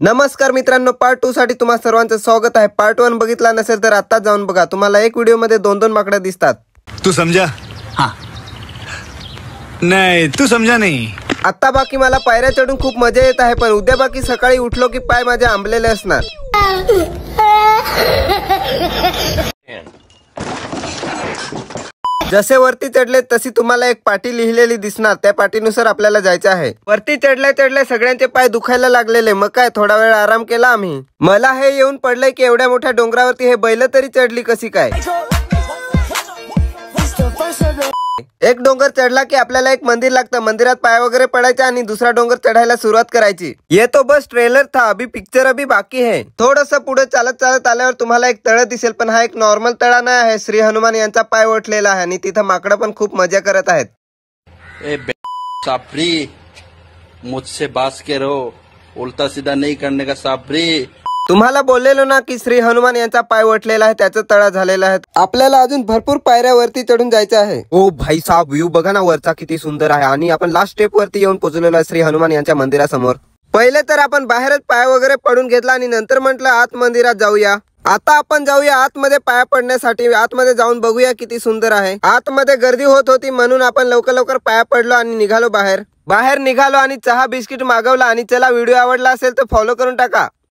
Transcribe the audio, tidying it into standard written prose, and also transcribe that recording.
नमस्कार मित्रांनो, पार्ट 2 साठी तुम्हा सर्वांचं स्वागत आहे। पार्ट 1 बघितला नसेल तर आता जाऊन बघा। तुम्हाला एक व्हिडिओ मध्ये दोन दोन माकडे दिसतात। तू समझा? हाँ नहीं तू समझा नहीं। आता बाकी मला पायऱ्या चढून खूप मजा येत आहे, पण उद्या बाकी सकाळी उठलो की पाय माझे आंबलेले असणार। जसे वरती चढले तशी तुम्हाला एक पाटी लिहिलेली दिसणार। त्या पाटीनुसार आपल्याला जायचे आहे। वरती चढले सगळ्यांचे पाय दुखायला लागलेले, मग काय थोडा वेळ आराम केला आम्ही। मला हे येऊन पडलंय की एवढ्या मोठ्या डोंगरावरती हे बैल तरी चढली कशी काय। एक डोंगर चढला की आपल्याला एक मंदिर लागतं। मंदिरात पाय वगैरे पडायचे आणि दुसरा डोंगर चढायला सुरुवात करायची। ये तो बस ट्रेलर था, अभी पिक्चर अभी बाकी है। थोडस पुढे चालत आल्यावर तुम्हाला एक तळ दिसेल, पण हा एक नॉर्मल तळा नाही आहे। श्री हनुमान यांचा पाय ओढलेला आहे आणि तिथं माकडं पण खूप मजा करत आहेत। साफरी मुझसे बात के रहो, उल्टा सीधा नहीं करने का साफरी। तुम्हाला बोललेलो ना की श्री हनुमान यांचा पाय वटलेला आहे, त्याचं तळा झालेला आहे। आपल्याला अजून भरपूर पायऱ्यावरती चढून जायचं आहे। ओ भाई साहब, व्ह्यू बघा ना वरचा किती सुंदर आहे। आणि आपण लास्ट स्टेप वरती येऊन पोहोचलेलो आहे श्री हनुमान यांच्या मंदिरासमोर। पहिले तर आपण बाहेरच पाय वगैरे पडून घेतला आणि नंतर म्हटलं आत मंदिरात जाऊया। आता आपण जाऊया आतमध्ये पाया पडण्यासाठी। आतमध्ये जाऊन बघूया किती सुंदर आहे। आतमध्ये गर्दी होत होती म्हणून आपण लवकर पाया पडलो आणि निघालो बाहेर निघालो आणि चहा बिस्किट मागवला। आणि चला, व्हिडिओ आवडला असेल तर फॉलो करून टाका।